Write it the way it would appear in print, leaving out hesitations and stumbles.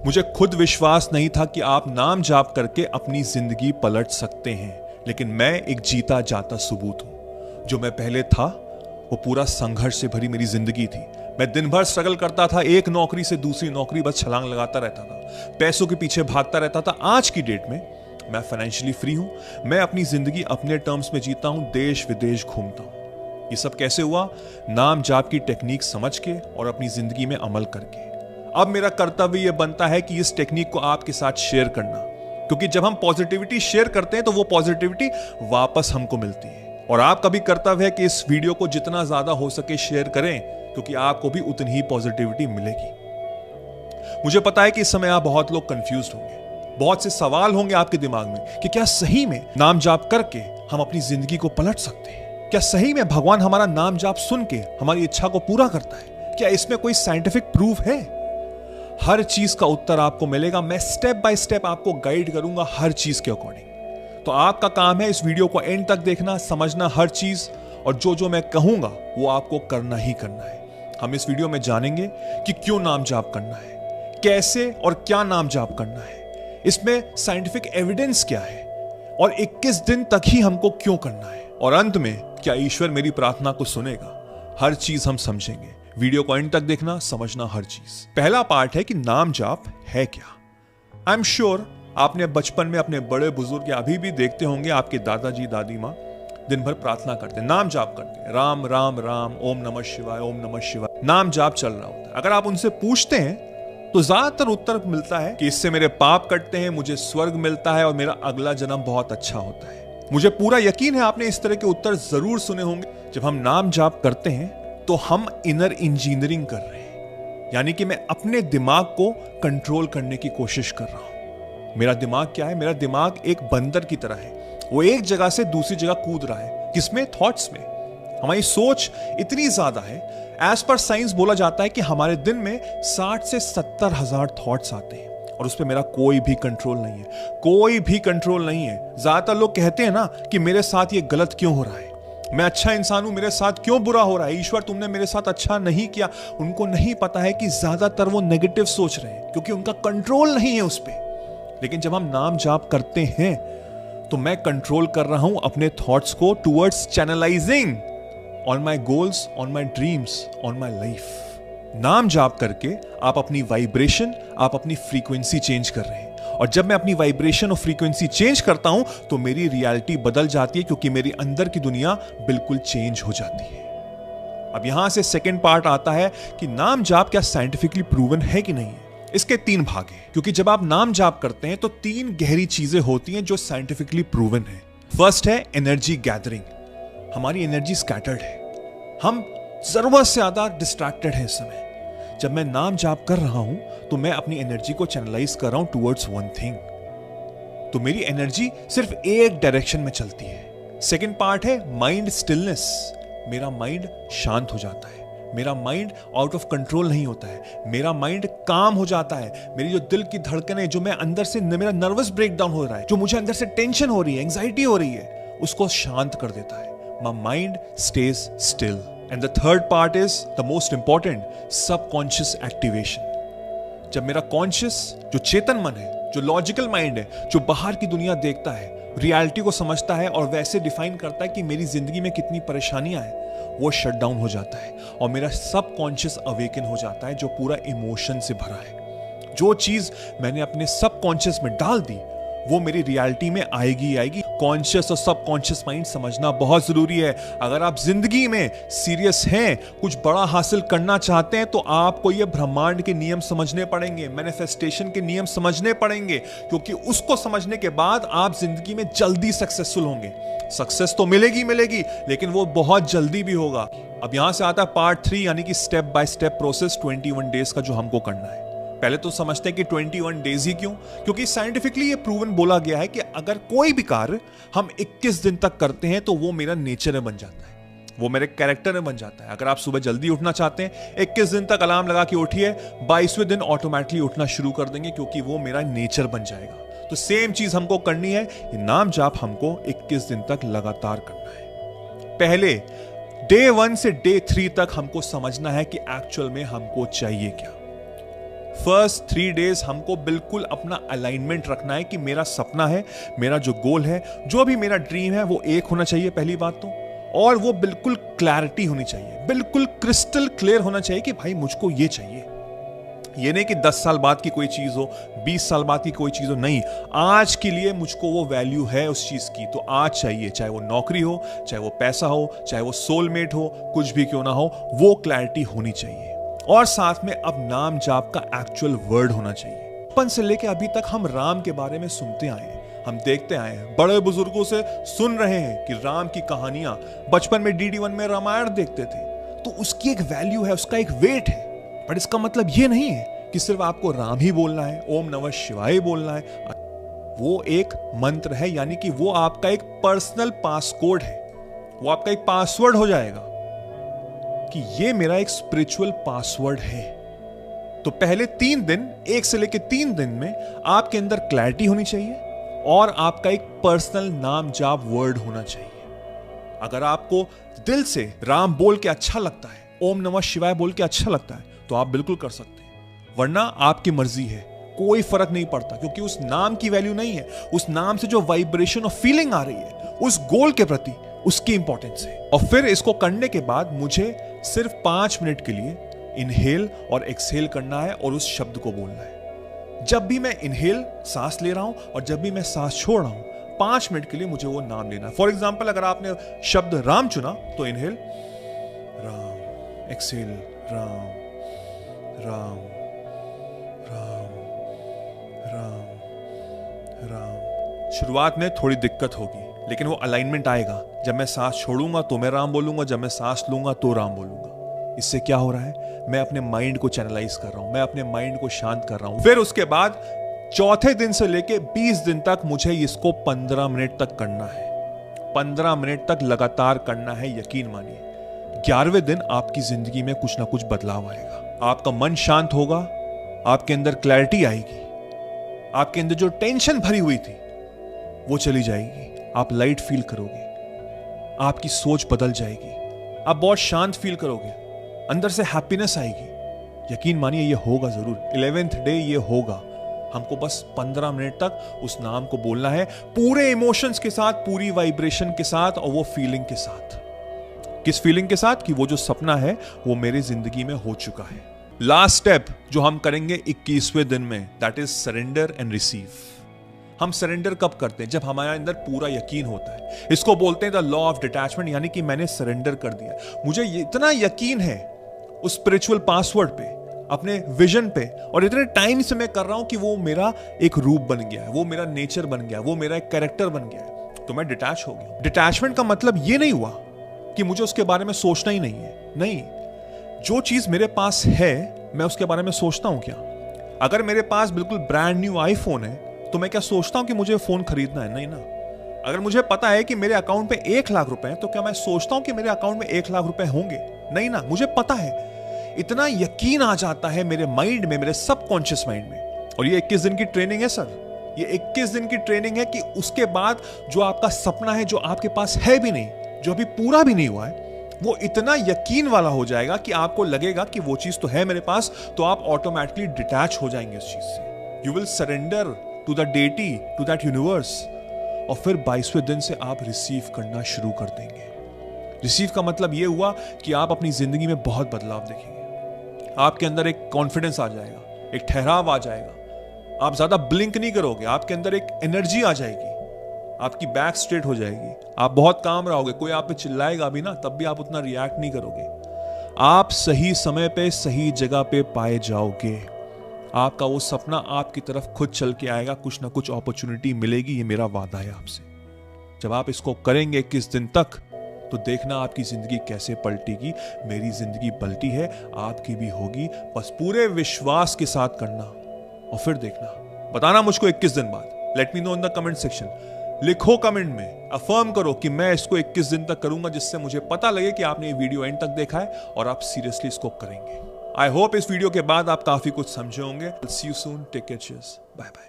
मुझे खुद विश्वास नहीं था कि आप नाम जाप करके अपनी जिंदगी पलट सकते हैं, लेकिन मैं एक जीता जाता सबूत हूं। जो मैं पहले था वो पूरा संघर्ष से भरी मेरी जिंदगी थी। मैं दिन भर स्ट्रगल करता था, एक नौकरी से दूसरी नौकरी बस छलांग लगाता रहता था, पैसों के पीछे भागता रहता था। आज की डेट में मैं फाइनेंशियली फ्री हूं, मैं अपनी जिंदगी अपने टर्म्स में जीता हूं, देश विदेश घूमता हूं। ये सब कैसे हुआ? नाम जाप की टेक्निक समझ के और अपनी जिंदगी में अमल करके। अब मेरा कर्तव्य यह बनता है कि इस टेक्निक को आपके साथ शेयर करना, क्योंकि जब हम पॉजिटिविटी शेयर करते हैं तो वो पॉजिटिविटी वापस हमको मिलती है। और आपका भी कर्तव्य है कि इस वीडियो को जितना ज्यादा हो सके शेयर करें, क्योंकि आपको भी उतनी ही पॉजिटिविटी मिलेगी। मुझे पता है कि इस समय आप बहुत लोग कंफ्यूज्ड होंगे, बहुत से सवाल होंगे आपके दिमाग में कि क्या सही में नाम जाप करके हम अपनी जिंदगी को पलट सकते हैं? क्या सही में भगवान हमारा नाम जाप सुन के हमारी इच्छा को पूरा करता है? क्या इसमें कोई साइंटिफिक प्रूफ है? हर चीज का उत्तर आपको मिलेगा। मैं स्टेप बाय स्टेप आपको गाइड करूंगा हर चीज के अकॉर्डिंग। तो आपका काम है इस वीडियो को एंड तक देखना, समझना हर चीज, और जो मैं कहूंगा वो आपको करना ही करना है। हम इस वीडियो में जानेंगे कि क्यों नाम जाप करना है, कैसे और क्या नाम जाप करना है, इसमें साइंटिफिक एविडेंस क्या है, और 21 दिन तक ही हमको क्यों करना है, और अंत में क्या ईश्वर मेरी प्रार्थना को सुनेगा। हर चीज हम समझेंगे। वीडियो को एंड तक देखना, समझना हर चीज। पहला पार्ट है कि नाम जाप है क्या। आई एम श्योर आपने बचपन में अपने बड़े बुजुर्ग या अभी भी देखते होंगे, आपके दादाजी दादी माँ दिन भर प्रार्थना करते, नाम जाप करते, राम राम राम, ओम नमः शिवाय, ओम नमः शिवाय, नाम जाप चल रहा होता है। अगर आप उनसे पूछते हैं तो ज्यादातर उत्तर मिलता है कि इससे मेरे पाप कटते हैं, मुझे स्वर्ग मिलता है और मेरा अगला जन्म बहुत अच्छा होता है। मुझे पूरा यकीन है आपने इस तरह के उत्तर जरूर सुने होंगे। जब हम नाम जाप करते हैं तो हम इनर इंजीनियरिंग कर रहे हैं, यानी कि मैं अपने दिमाग को कंट्रोल करने की कोशिश कर रहा हूं। मेरा दिमाग क्या है? मेरा दिमाग एक बंदर की तरह है, वो एक जगह से दूसरी जगह कूद रहा है। किसमें? थॉट्स में। हमारी सोच इतनी ज्यादा है, एज पर साइंस बोला जाता है कि हमारे दिन में 60 से 70 हजार थॉट्स आते हैं, और उस पर मेरा कोई भी कंट्रोल नहीं है, कोई भी कंट्रोल नहीं है। ज्यादातर लोग कहते हैं ना कि मेरे साथ ये गलत क्यों हो रहा है, मैं अच्छा इंसान हूं, मेरे साथ क्यों बुरा हो रहा है, ईश्वर तुमने मेरे साथ अच्छा नहीं किया। उनको नहीं पता है कि ज्यादातर वो नेगेटिव सोच रहे हैं, क्योंकि उनका कंट्रोल नहीं है उस पर। लेकिन जब हम नाम जाप करते हैं तो मैं कंट्रोल कर रहा हूं अपने थॉट्स को towards channelising on my goals, on my dreams, on my life. नाम जाप करके आप अपनी वाइब्रेशन, आप अपनी फ्रीक्वेंसी चेंज कर रहे हैं, और जब मैं अपनी वाइब्रेशन और फ्रीक्वेंसी चेंज करता हूं तो मेरी रियलिटी बदल जाती है, क्योंकि मेरी अंदर की दुनिया बिल्कुल चेंज हो जाती है। अब यहां से सेकेंड पार्ट आता है कि नाम जाप क्या साइंटिफिकली प्रूवन है कि नहीं है। इसके 3 भाग हैं, क्योंकि जब आप नाम जाप करते हैं तो 3 गहरी चीजें होती हैं जो साइंटिफिकली प्रूवन है। फर्स्ट है एनर्जी गैदरिंग। हमारी एनर्जी स्कैटर्ड है, हम जरूरत से ज्यादा डिस्ट्रैक्टेड हैं इस समय। जब मैं नाम जाप कर रहा हूं तो मैं अपनी एनर्जी को चैनलाइज कर रहा हूं टुवर्ड्स वन थिंग, तो मेरी एनर्जी सिर्फ एक डायरेक्शन में चलती है। सेकेंड पार्ट है माइंड स्टिलनेस। मेरा माइंड शांत हो जाता है, मेरा माइंड आउट ऑफ कंट्रोल नहीं होता है, मेरा माइंड काम हो जाता है। मेरी जो दिल की धड़कनें, जो मैं अंदर से, मेरा नर्वस ब्रेकडाउन हो रहा है, जो मुझे अंदर से टेंशन हो रही है, एंजाइटी हो रही है, उसको शांत कर देता है। My mind stage still. And the third part is the most important, subconscious activation. जब मेरा कॉन्शियस, जो चेतन मन है, जो लॉजिकल माइंड है, जो बाहर की दुनिया देखता है, रियलिटी को समझता है और वैसे डिफाइन करता है कि मेरी जिंदगी में कितनी परेशानियां हैं, वो शट डाउन हो जाता है और मेरा सबकॉन्शियस अवेकन हो जाता है, जो पूरा इमोशन से भरा है। जो चीज मैंने अपने सबकॉन्शियस में डाल दी वो मेरी रियलिटी में आएगी आएगी। कॉन्शियस और सबकॉन्शियस माइंड समझना बहुत जरूरी है। अगर आप जिंदगी में सीरियस हैं, कुछ बड़ा हासिल करना चाहते हैं, तो आपको ये ब्रह्मांड के नियम समझने पड़ेंगे, मैनिफेस्टेशन के नियम समझने पड़ेंगे, क्योंकि उसको समझने के बाद आप जिंदगी में जल्दी सक्सेसफुल होंगे। सक्सेस तो मिलेगी मिलेगी, लेकिन वो बहुत जल्दी भी होगा। अब यहां से आता है पार्ट 3, यानी कि step by step process 21 days का, जो हमको करना है। पहले तो समझते हैं कि 21 डेज ही क्यों, क्योंकि साइंटिफिकली ये प्रूवन बोला गया है कि अगर कोई भी कार्य हम 21 दिन तक करते हैं तो वो मेरा नेचर में बन जाता है, वो मेरे कैरेक्टर में बन जाता है। अगर आप सुबह जल्दी उठना चाहते हैं, 21 दिन तक अलार्म लगा के उठिए, 22वें दिन ऑटोमेटिकली उठना शुरू कर देंगे, क्योंकि वो मेरा नेचर बन जाएगा। तो सेम चीज हमको करनी है, ये नाम जाप हमको 21 दिन तक लगातार करना है। पहले डे 1 से डे 3 तक हमको समझना है कि एक्चुअल में हमको चाहिए क्या। फर्स्ट 3 डेज हमको बिल्कुल अपना अलाइनमेंट रखना है कि मेरा सपना है, मेरा जो गोल है, जो भी मेरा ड्रीम है वो एक होना चाहिए पहली बात तो, और वो बिल्कुल क्लैरिटी होनी चाहिए, बिल्कुल क्रिस्टल क्लियर होना चाहिए कि भाई मुझको ये चाहिए। ये नहीं कि 10 साल बाद की कोई चीज हो, 20 साल बाद की कोई चीज हो, नहीं, आज के लिए मुझको वो वैल्यू है उस चीज की तो आज चाहिए, चाहे वो नौकरी हो, चाहे वो पैसा हो, चाहे वो सोलमेट हो, कुछ भी क्यों ना हो, वो क्लैरिटी होनी चाहिए। और साथ में अब नाम जाप का एक्चुअल वर्ड होना चाहिए। बचपन से लेके अभी तक हम राम के बारे में सुनते आए हैं, हम देखते आए हैं, बड़े बुजुर्गों से सुन रहे हैं कि राम की कहानियां, बचपन में DD1 में रामायण देखते थे, तो उसकी एक वैल्यू है, उसका एक वेट है। पर इसका मतलब ये नहीं है कि सिर्फ आपको राम ही बोलना है, ओम नमः शिवाय बोलना है। वो एक मंत्र है, यानी कि वो आपका एक पर्सनल पासकोड है, वो आपका एक पासवर्ड हो जाएगा कि ये मेरा एक स्पिरिचुअल पासवर्ड है। तो पहले 3 दिन, 1 से लेकर 3 दिन में आपके अंदर क्लैरिटी होनी चाहिए और आपका एक पर्सनल नाम जाप वर्ड होना चाहिए। अगर आपको दिल से राम बोल के अच्छा लगता है, ओम नमः शिवाय बोल के अच्छा लगता है, तो आप बिल्कुल कर सकते हैं, वरना आपकी मर्जी है, कोई फर्क नहीं पड़ता, क्योंकि उस नाम की वैल्यू नहीं है, उस नाम से जो वाइब्रेशन और फीलिंग आ रही है उस गोल के प्रति, उसकी इंपॉर्टेंस है। और फिर इसको करने के बाद मुझे सिर्फ 5 मिनट के लिए इनहेल और एक्सहेल करना है और उस शब्द को बोलना है। जब भी मैं इनहेल सांस ले रहा हूं और जब भी मैं सांस छोड़ रहा हूं, 5 मिनट के लिए मुझे वो नाम लेना है। फॉर एग्जाम्पल, अगर आपने शब्द राम चुना तो इनहेल राम, एक्सहेल राम राम राम राम राम। शुरुआत में थोड़ी दिक्कत होगी, लेकिन वो अलाइनमेंट आएगा। जब मैं सांस छोड़ूंगा तो मैं राम बोलूंगा, जब मैं सांस लूंगा तो राम बोलूंगा। इससे क्या हो रहा है, मैं अपने माइंड को चैनलाइज कर रहा हूं, मैं अपने माइंड को शांत कर रहा हूं। फिर उसके बाद चौथे दिन से लेके 20 दिन तक मुझे इसको 15 मिनट तक करना है, 15 मिनट तक लगातार करना है। यकीन मानिए 11वें दिन आपकी जिंदगी में कुछ ना कुछ बदलाव आएगा। आपका मन शांत होगा, आपके अंदर क्लैरिटी आएगी, आपके अंदर जो टेंशन भरी हुई थी वो चली जाएगी, आप लाइट फील करोगे, आपकी सोच बदल जाएगी, आप बहुत शांत फील करोगे, अंदर से हैप्पीनेस आएगी। यकीन मानिए ये होगा जरूर। 11th डे ये होगा। हमको बस 15 मिनट तक उस नाम को बोलना है, पूरे इमोशंस के साथ, पूरी वाइब्रेशन के साथ और वो फीलिंग के साथ। किस फीलिंग के साथ कि वो जो सपना है वो मेरी जिंदगी में हो चुका है। लास्ट स्टेप जो हम करेंगे 21वें दिन में, that is surrender and receive. हम सरेंडर कब करते हैं? जब हमारे अंदर पूरा यकीन होता है। इसको बोलते हैं द लॉ ऑफ डिटैचमेंट, यानी कि मैंने सरेंडर कर दिया। मुझे इतना यकीन है उस स्पिरिचुअल पासवर्ड पे, अपने विजन पे, और इतने टाइम से मैं कर रहा हूं कि वो मेरा एक रूप बन गया है, वो मेरा नेचर बन गया, वो मेरा एक कैरेक्टर बन गया है, तो मैं डिटैच हो गया। डिटैचमेंट का मतलब ये नहीं हुआ कि मुझे उसके बारे में सोचना ही नहीं है। नहीं, जो चीज मेरे पास है मैं उसके बारे में सोचता हूं क्या? अगर मेरे पास बिल्कुल ब्रांड न्यू आईफोन है तो मैं क्या सोचता हूं कि मुझे फोन खरीदना है? नहीं ना। अगर मुझे पता है कि मेरे अकाउंट पे 1 लाख रुपए हैं तो क्या मैं सोचता हूं कि मेरे अकाउंट में 1 लाख रुपए होंगे? नहीं ना। मुझे पता है, इतना यकीन आ जाता है मेरे माइंड में, मेरे सबकॉन्शियस माइंड में। और ये 21 दिन की ट्रेनिंग है सर, ये 21 दिन की ट्रेनिंग है कि उसके बाद जो आपका सपना है, जो आपके पास है भी नहीं, जो अभी पूरा भी नहीं हुआ है, वो इतना यकीन वाला हो जाएगा कि आपको लगेगा कि वो चीज तो है मेरे पास, तो आप ऑटोमेटिकली डिटैच हो जाएंगे उस चीज से। You will surrender to the deity, to that universe. और फिर 22वें दिन से आप रिसीव करना शुरू कर देंगे। रिसीव का मतलब ये हुआ कि आप अपनी जिंदगी में बहुत बदलाव देखेंगे। आपके अंदर एक कॉन्फिडेंस आ जाएगा, एक ठहराव आ जाएगा, आप ज्यादा ब्लिंक नहीं करोगे, आपके अंदर एक एनर्जी आ जाएगी, आपकी बैक स्ट्रेट हो जाएगी, आप बहुत काम रहोगे, कोई आप पे चिल्लाएगा भी ना तब भी आप उतना रिएक्ट नहीं करोगे। आप सही समय पे सही जगह पे पाए जाओगे। आपका वो सपना आपकी तरफ खुद चल के आएगा, कुछ ना कुछ अपॉर्चुनिटी मिलेगी, ये मेरा वादा है आपसे। जब आप इसको करेंगे 21 दिन तक, तो देखना आपकी जिंदगी कैसे पलटेगी। मेरी जिंदगी पलटी है, आपकी भी होगी। बस पूरे विश्वास के साथ करना और फिर देखना। बताना मुझको 21 दिन बाद। Let me know in the comment section. लिखो कमेंट में, अफर्म करो कि मैं इसको 21 दिन तक करूंगा, जिससे मुझे पता लगे कि आपने ये वीडियो एंड तक देखा है और आप सीरियसली इसको करेंगे। आई होप इस वीडियो के बाद आप काफी कुछ समझे होंगे। See you soon, take care, cheers, bye bye.